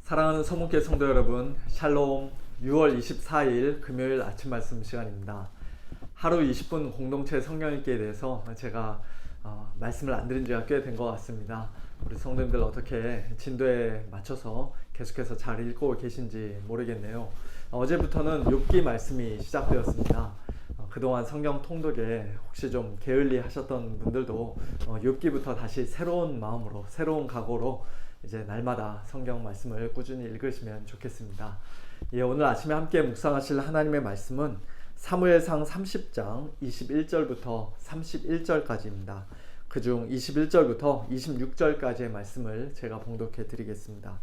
사랑하는 서문교회 성도 여러분, 샬롬. 6월 24일 금요일 아침 말씀 시간입니다. 하루 20분 공동체 성경 읽기에 대해서 제가 말씀을 안 드린 지가 꽤 된 것 같습니다. 우리 성도님들 어떻게 진도에 맞춰서 계속해서 잘 읽고 계신지 모르겠네요. 어제부터는 욥기 말씀이 시작되었습니다. 그동안 성경 통독에 혹시 좀 게을리 하셨던 분들도 욥기부터 다시 새로운 마음으로, 새로운 각오로 이제 날마다 성경 말씀을 꾸준히 읽으시면 좋겠습니다. 오늘 아침에 함께 묵상하실 하나님의 말씀은 사무엘상 30장 21절부터 31절까지입니다. 그중 21절부터 26절까지의 말씀을 제가 봉독해 드리겠습니다.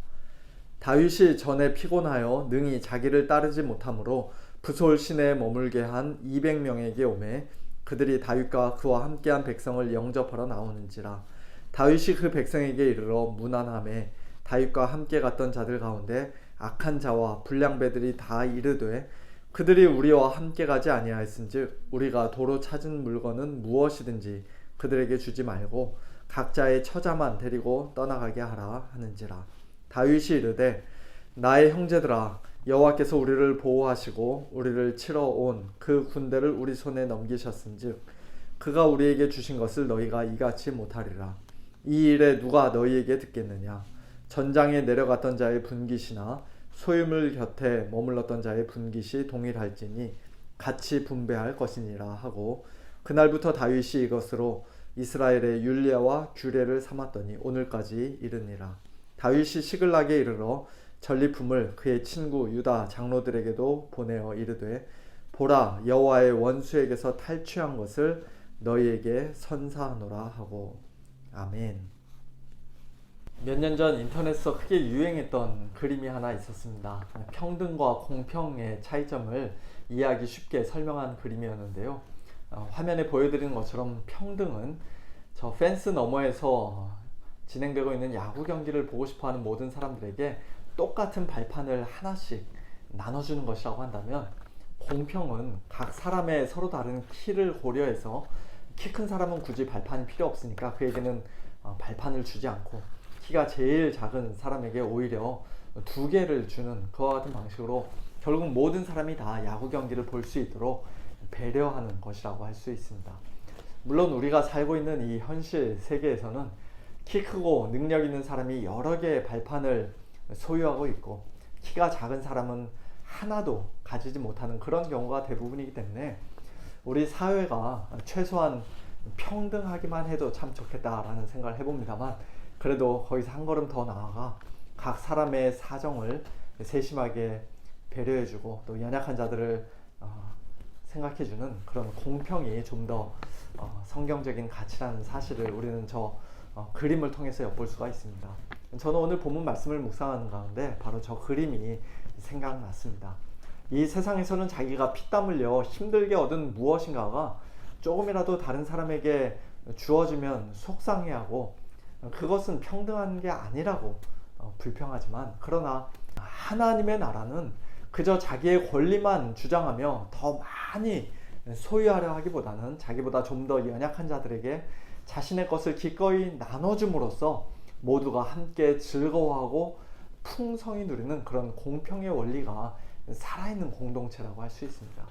다윗이 전에 피곤하여 능히 자기를 따르지 못하므로 부솔 시내에 머물게 한 200명에게 오매 그들이 다윗과 그와 함께한 백성을 영접하러 나오는지라. 다윗이 그 백성에게 이르러 문안하매 다윗과 함께 갔던 자들 가운데 악한 자와 불량배들이 다 이르되 그들이 우리와 함께 가지 아니하였은즉 우리가 도로 찾은 물건은 무엇이든지 그들에게 주지 말고 각자의 처자만 데리고 떠나가게 하라 하는지라. 다윗이 이르되 나의 형제들아, 여호와께서 우리를 보호하시고 우리를 치러 온 그 군대를 우리 손에 넘기셨은즉 그가 우리에게 주신 것을 너희가 이같이 못하리라. 이 일에 누가 너희에게 듣겠느냐? 전장에 내려갔던 자의 분깃이나 소유물 곁에 머물렀던 자의 분깃이 동일할지니 같이 분배할 것이니라 하고, 그날부터 다윗이 이것으로 이스라엘의 율례와 규례를 삼았더니 오늘까지 이르니라. 다윗이 시글락에 이르러 전리품을 그의 친구 유다 장로들에게도 보내어 이르되 보라, 여호와의 원수에게서 탈취한 것을 너희에게 선사하노라 하고. 아멘. 몇 년 전 인터넷에서 크게 유행했던 그림이 하나 있었습니다. 평등과 공평의 차이점을 이해하기 쉽게 설명한 그림이었는데요. 화면에 보여드리는 것처럼 평등은 저 펜스 너머에서 진행되고 있는 야구 경기를 보고 싶어하는 모든 사람들에게 똑같은 발판을 하나씩 나눠주는 것이라고 한다면, 공평은 각 사람의 서로 다른 키를 고려해서 키 큰 사람은 굳이 발판이 필요 없으니까 그에게는 발판을 주지 않고 키가 제일 작은 사람에게 오히려 2개를 주는 그와 같은 방식으로 결국 모든 사람이 다 야구 경기를 볼 수 있도록 배려하는 것이라고 할 수 있습니다. 물론 우리가 살고 있는 이 현실 세계에서는 키 크고 능력 있는 사람이 여러 개의 발판을 소유하고 있고 키가 작은 사람은 하나도 가지지 못하는 그런 경우가 대부분이기 때문에 우리 사회가 최소한 평등하기만 해도 참 좋겠다라는 생각을 해봅니다만, 그래도 거기서 한 걸음 더 나아가 각 사람의 사정을 세심하게 배려해주고 또 연약한 자들을 생각해주는 그런 공평이 좀 더 성경적인 가치라는 사실을 우리는 저 그림을 통해서 엿볼 수가 있습니다. 저는 오늘 본문 말씀을 묵상하는 가운데 바로 저 그림이 생각났습니다. 이 세상에서는 자기가 피땀 흘려 힘들게 얻은 무엇인가가 조금이라도 다른 사람에게 주어지면 속상해하고 그것은 평등한 게 아니라고 불평하지만, 그러나 하나님의 나라는 그저 자기의 권리만 주장하며 더 많이 소유하려 하기보다는 자기보다 좀 더 연약한 자들에게 자신의 것을 기꺼이 나눠줌으로써 모두가 함께 즐거워하고 풍성히 누리는 그런 공평의 원리가 살아있는 공동체라고 할 수 있습니다.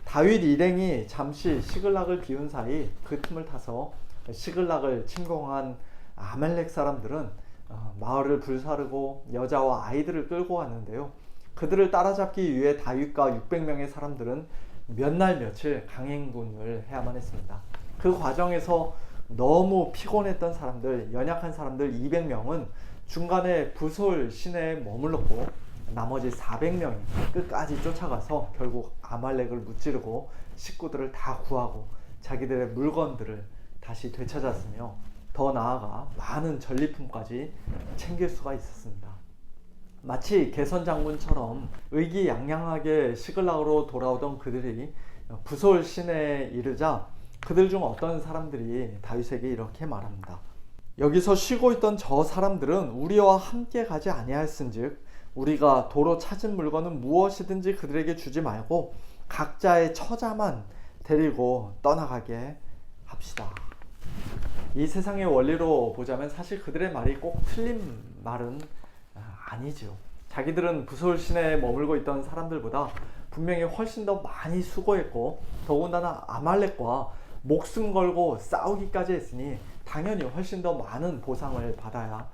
다윗 일행이 잠시 시글락을 비운 사이 그 틈을 타서 시글락을 침공한 아말렉 사람들은 마을을 불사르고 여자와 아이들을 끌고 왔는데요. 그들을 따라잡기 위해 다윗과 600명의 사람들은 몇 날 며칠 강행군을 해야만 했습니다. 그 과정에서 너무 피곤했던 사람들, 연약한 사람들 200명은 중간에 부솔 시내에 머물렀고 나머지 400명이 끝까지 쫓아가서 결국 아말렉을 무찌르고 식구들을 다 구하고 자기들의 물건들을 다시 되찾았으며 더 나아가 많은 전리품까지 챙길 수가 있었습니다. 마치 개선 장군처럼 의기양양하게 시글락으로 돌아오던 그들이 부솔 시내에 이르자 그들 중 어떤 사람들이 다윗에게 이렇게 말합니다. 여기서 쉬고 있던 저 사람들은 우리와 함께 가지 아니하였은즉 우리가 도로 찾은 물건은 무엇이든지 그들에게 주지 말고 각자의 처자만 데리고 떠나가게 합시다. 이 세상의 원리로 보자면 사실 그들의 말이 꼭 틀린 말은 아니지요. 자기들은 부서울 시내에 머물고 있던 사람들보다 분명히 훨씬 더 많이 수고했고, 더군다나 아말렉과 목숨 걸고 싸우기까지 했으니 당연히 훨씬 더 많은 보상을 받아야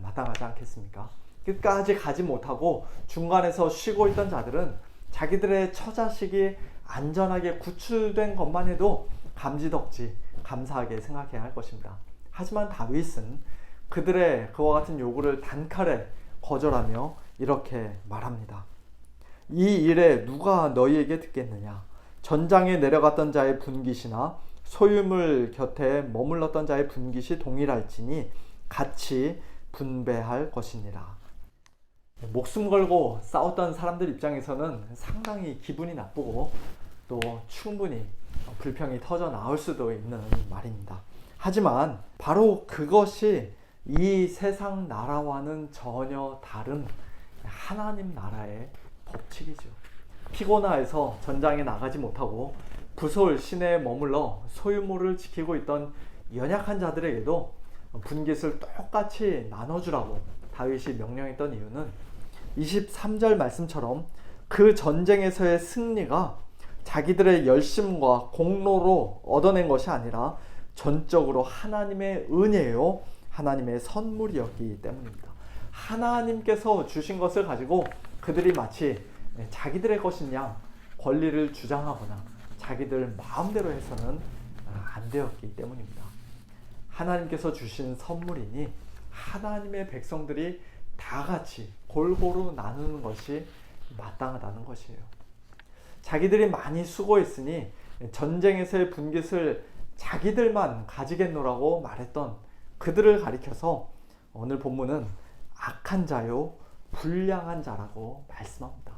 마땅하지 않겠습니까? 끝까지 가지 못하고 중간에서 쉬고 있던 자들은 자기들의 처자식이 안전하게 구출된 것만 해도 감지덕지 감사하게 생각해야 할 것입니다. 하지만 다윗은 그들의 그와 같은 요구를 단칼에 거절하며 이렇게 말합니다. 이 일에 누가 너희에게 듣겠느냐? 전장에 내려갔던 자의 분깃이나 소유물 곁에 머물렀던 자의 분깃이 동일할지니 같이 분배할 것이니라. 목숨 걸고 싸웠던 사람들 입장에서는 상당히 기분이 나쁘고 또 충분히 불평이 터져 나올 수도 있는 말입니다. 하지만 바로 그것이 이 세상 나라와는 전혀 다른 하나님 나라의 법칙이죠. 피고나에서 전장에 나가지 못하고 부솔 시내에 머물러 소유물을 지키고 있던 연약한 자들에게도 분깃을 똑같이 나눠주라고 다윗이 명령했던 이유는 23절 말씀처럼 그 전쟁에서의 승리가 자기들의 열심과 공로로 얻어낸 것이 아니라 전적으로 하나님의 은혜요, 하나님의 선물이었기 때문입니다. 하나님께서 주신 것을 가지고 그들이 마치 자기들의 것인 양 권리를 주장하거나 자기들 마음대로 해서는 안 되었기 때문입니다. 하나님께서 주신 선물이니 하나님의 백성들이 다 같이 골고루 나누는 것이 마땅하다는 것이에요. 자기들이 많이 수고했으니 전쟁에서의 분깃을 자기들만 가지겠노라고 말했던 그들을 가리켜서 오늘 본문은 악한 자요 불량한 자라고 말씀합니다.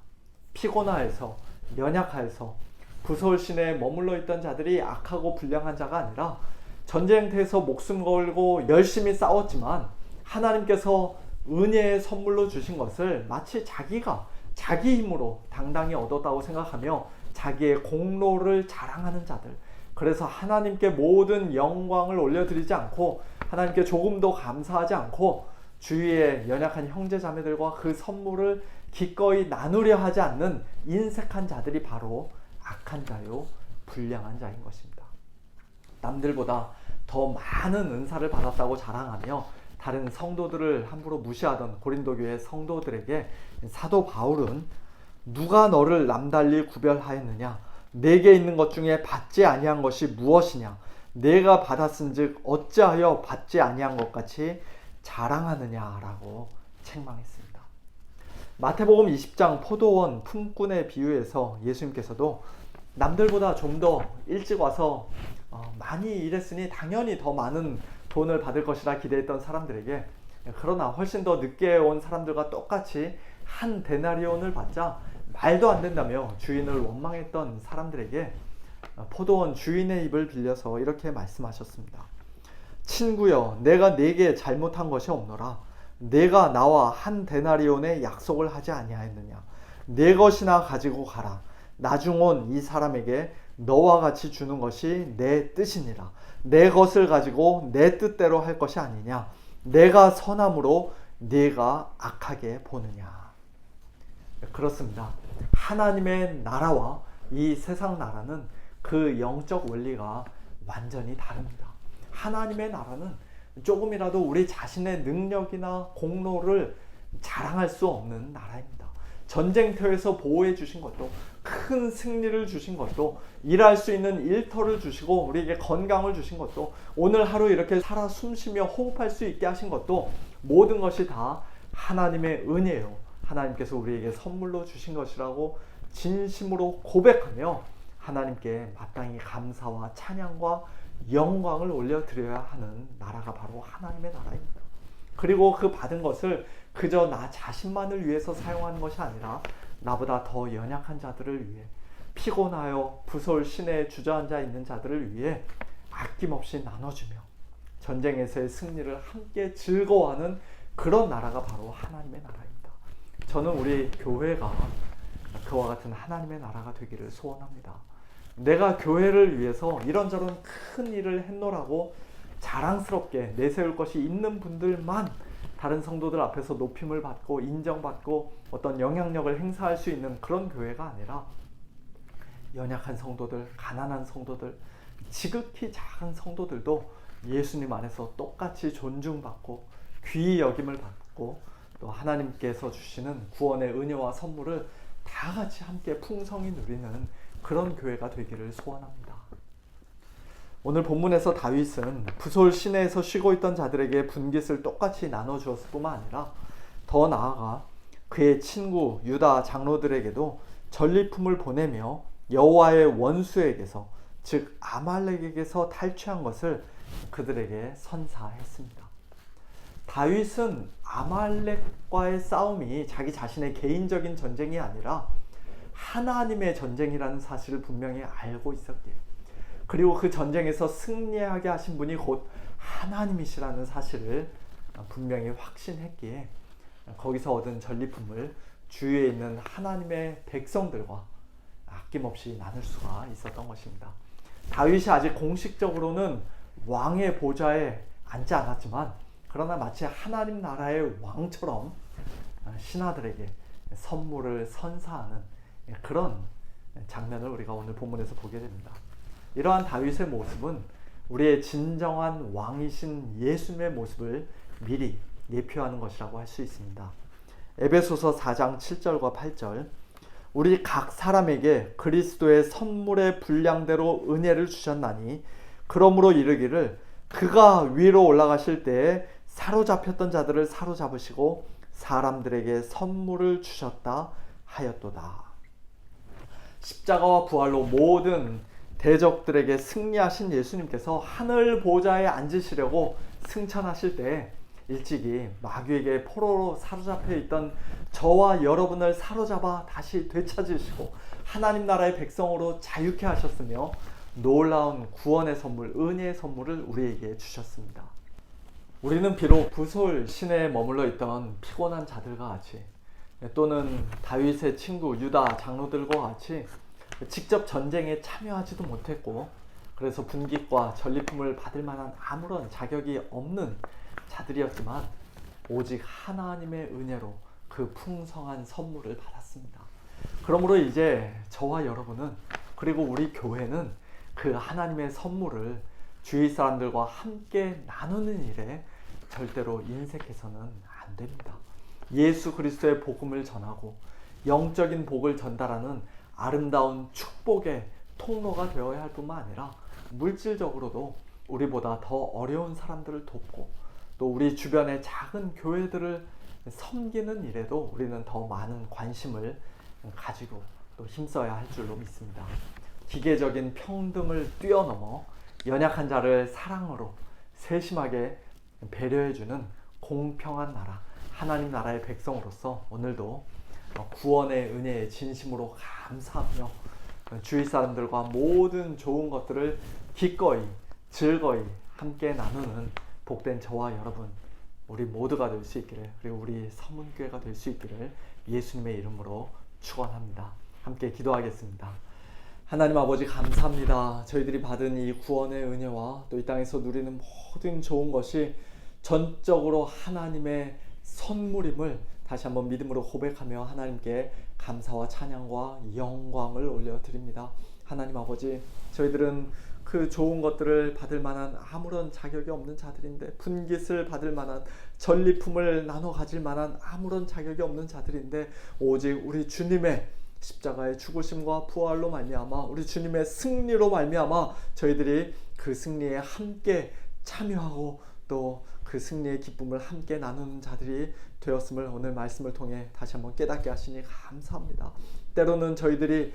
피고나에서 연약하여서 부솔 시내에 머물러 있던 자들이 악하고 불량한 자가 아니라 전쟁터에서 목숨 걸고 열심히 싸웠지만 하나님께서 은혜의 선물로 주신 것을 마치 자기가 자기 힘으로 당당히 얻었다고 생각하며 자기의 공로를 자랑하는 자들, 그래서 하나님께 모든 영광을 올려드리지 않고 하나님께 조금도 감사하지 않고 주위의 연약한 형제자매들과 그 선물을 기꺼이 나누려 하지 않는 인색한 자들이 바로 악한 자요 불량한 자인 것입니다. 남들보다 더 많은 은사를 받았다고 자랑하며 다른 성도들을 함부로 무시하던 고린도 교회 성도들에게 사도 바울은 누가 너를 남달리 구별하였느냐? 내게 있는 것 중에 받지 아니한 것이 무엇이냐? 내가 받았은즉 어찌하여 받지 아니한 것 같이 자랑하느냐라고 책망했습니다. 마태복음 20장 포도원 품꾼의 비유에서 예수님께서도 남들보다 좀 더 일찍 와서 많이 일했으니 당연히 더 많은 돈을 받을 것이라 기대했던 사람들에게, 그러나 훨씬 더 늦게 온 사람들과 똑같이 한 데나리온을 받자 말도 안 된다며 주인을 원망했던 사람들에게 포도원 주인의 입을 빌려서 이렇게 말씀하셨습니다. 친구여, 내가 네게 잘못한 것이 없노라. 내가 나와 한 데나리온의 약속을 하지 아니하였느냐? 내 것이나 가지고 가라. 나중 온 이 사람에게 너와 같이 주는 것이 내 뜻이니라. 내 것을 가지고 내 뜻대로 할 것이 아니냐? 내가 선함으로 네가 악하게 보느냐? 그렇습니다. 하나님의 나라와 이 세상 나라는 그 영적 원리가 완전히 다릅니다. 하나님의 나라는 조금이라도 우리 자신의 능력이나 공로를 자랑할 수 없는 나라입니다. 전쟁터에서 보호해 주신 것도, 큰 승리를 주신 것도, 일할 수 있는 일터를 주시고 우리에게 건강을 주신 것도, 오늘 하루 이렇게 살아 숨쉬며 호흡할 수 있게 하신 것도, 모든 것이 다 하나님의 은혜요, 하나님께서 우리에게 선물로 주신 것이라고 진심으로 고백하며 하나님께 마땅히 감사와 찬양과 영광을 올려드려야 하는 나라가 바로 하나님의 나라입니다. 그리고 그 받은 것을 그저 나 자신만을 위해서 사용하는 것이 아니라 나보다 더 연약한 자들을 위해, 피곤하여 부솔 시내에 주저앉아 있는 자들을 위해 아낌없이 나눠주며 전쟁에서의 승리를 함께 즐거워하는 그런 나라가 바로 하나님의 나라입니다. 저는 우리 교회가 그와 같은 하나님의 나라가 되기를 소원합니다. 내가 교회를 위해서 이런저런 큰 일을 했노라고 자랑스럽게 내세울 것이 있는 분들만 다른 성도들 앞에서 높임을 받고 인정받고 어떤 영향력을 행사할 수 있는 그런 교회가 아니라 연약한 성도들, 가난한 성도들, 지극히 작은 성도들도 예수님 안에서 똑같이 존중받고 귀히 여김을 받고 또 하나님께서 주시는 구원의 은혜와 선물을 다 같이 함께 풍성히 누리는 그런 교회가 되기를 소원합니다. 오늘 본문에서 다윗은 부솔 시내에서 쉬고 있던 자들에게 분깃을 똑같이 나눠주었을 뿐만 아니라 더 나아가 그의 친구 유다 장로들에게도 전리품을 보내며 여호와의 원수에게서 즉 아말렉에게서 탈취한 것을 그들에게 선사했습니다. 다윗은 아말렉과의 싸움이 자기 자신의 개인적인 전쟁이 아니라 하나님의 전쟁이라는 사실을 분명히 알고 있었기에, 그리고 그 전쟁에서 승리하게 하신 분이 곧 하나님이시라는 사실을 분명히 확신했기에 거기서 얻은 전리품을 주위에 있는 하나님의 백성들과 아낌없이 나눌 수가 있었던 것입니다. 다윗이 아직 공식적으로는 왕의 보좌에 앉지 않았지만 그러나 마치 하나님 나라의 왕처럼 신하들에게 선물을 선사하는 그런 장면을 우리가 오늘 본문에서 보게 됩니다. 이러한 다윗의 모습은 우리의 진정한 왕이신 예수님의 모습을 미리 예표하는 것이라고 할 수 있습니다. 에베소서 4장 7절과 8절, 우리 각 사람에게 그리스도의 선물의 분량대로 은혜를 주셨나니 그러므로 이르기를 그가 위로 올라가실 때에 사로잡혔던 자들을 사로잡으시고 사람들에게 선물을 주셨다 하였도다. 십자가와 부활로 모든 대적들에게 승리하신 예수님께서 하늘 보좌에 앉으시려고 승천하실 때 일찍이 마귀에게 포로로 사로잡혀 있던 저와 여러분을 사로잡아 다시 되찾으시고 하나님 나라의 백성으로 자유케 하셨으며 놀라운 구원의 선물, 은혜의 선물을 우리에게 주셨습니다. 우리는 비록 부솔 시내에 머물러 있던 피곤한 자들과 같이 또는 다윗의 친구 유다 장로들과 같이 직접 전쟁에 참여하지도 못했고 그래서 분깃과 전리품을 받을 만한 아무런 자격이 없는 자들이었지만 오직 하나님의 은혜로 그 풍성한 선물을 받았습니다. 그러므로 이제 저와 여러분은 그리고 우리 교회는 그 하나님의 선물을 주위 사람들과 함께 나누는 일에 절대로 인색해서는 안 됩니다. 예수 그리스도의 복음을 전하고 영적인 복을 전달하는 아름다운 축복의 통로가 되어야 할 뿐만 아니라 물질적으로도 우리보다 더 어려운 사람들을 돕고 또 우리 주변의 작은 교회들을 섬기는 일에도 우리는 더 많은 관심을 가지고 또 힘써야 할 줄로 믿습니다. 기계적인 평등을 뛰어넘어 연약한 자를 사랑으로 세심하게 배려해주는 공평한 나라, 하나님 나라의 백성으로서 오늘도 구원의 은혜에 진심으로 감사하며 주위 사람들과 모든 좋은 것들을 기꺼이 즐거이 함께 나누는 복된 저와 여러분 우리 모두가 될 수 있기를, 그리고 우리 서문교회가 될 수 있기를 예수님의 이름으로 축원합니다. 함께 기도하겠습니다. 하나님 아버지 감사합니다. 저희들이 받은 이 구원의 은혜와 또 이 땅에서 누리는 모든 좋은 것이 전적으로 하나님의 선물임을 다시 한번 믿음으로 고백하며 하나님께 감사와 찬양과 영광을 올려드립니다. 하나님 아버지, 저희들은 그 좋은 것들을 받을 만한 아무런 자격이 없는 자들인데, 분깃을 받을 만한 전리품을 나눠 가질 만한 아무런 자격이 없는 자들인데, 오직 우리 주님의 십자가의 죽으심과 부활로 말미암아 우리 주님의 승리로 말미암아 저희들이 그 승리에 함께 참여하고 또 그 승리의 기쁨을 함께 나누는 자들이 되었음을 오늘 말씀을 통해 다시 한번 깨닫게 하시니 감사합니다. 때로는 저희들이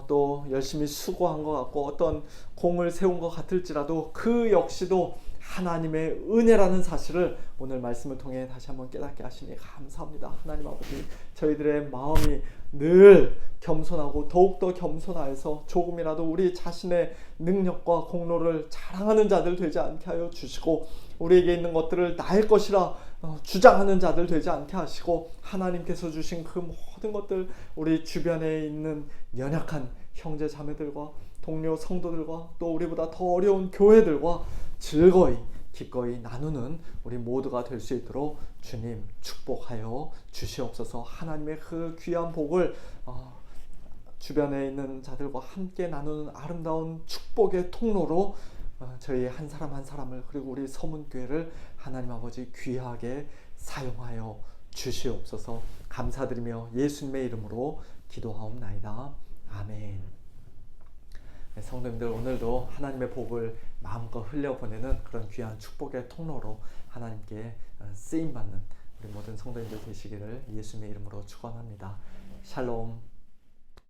또 열심히 수고한 것 같고 어떤 공을 세운 것 같을지라도 그 역시도 하나님의 은혜라는 사실을 오늘 말씀을 통해 다시 한번 깨닫게 하시니 감사합니다. 하나님 아버지, 저희들의 마음이 늘 겸손하고 더욱더 겸손하여서 조금이라도 우리 자신의 능력과 공로를 자랑하는 자들 되지 않게 하여 주시고, 우리에게 있는 것들을 나의 것이라 주장하는 자들 되지 않게 하시고, 하나님께서 주신 그 모든 것들 우리 주변에 있는 연약한 형제 자매들과 동료 성도들과 또 우리보다 더 어려운 교회들과 즐거이 기꺼이 나누는 우리 모두가 될 수 있도록 주님 축복하여 주시옵소서. 하나님의 그 귀한 복을 주변에 있는 자들과 함께 나누는 아름다운 축복의 통로로 저희 한 사람 한 사람을, 그리고 우리 서문교회를 하나님 아버지 귀하게 사용하여 주시옵소서. 감사드리며 예수님의 이름으로 기도하옵나이다. 아멘. 네, 성도님들, 오늘도 하나님의 복을 마음껏 흘려보내는 그런 귀한 축복의 통로로 하나님께 쓰임받는 우리 모든 성도님들 되시기를 예수님의 이름으로 축원합니다. 샬롬.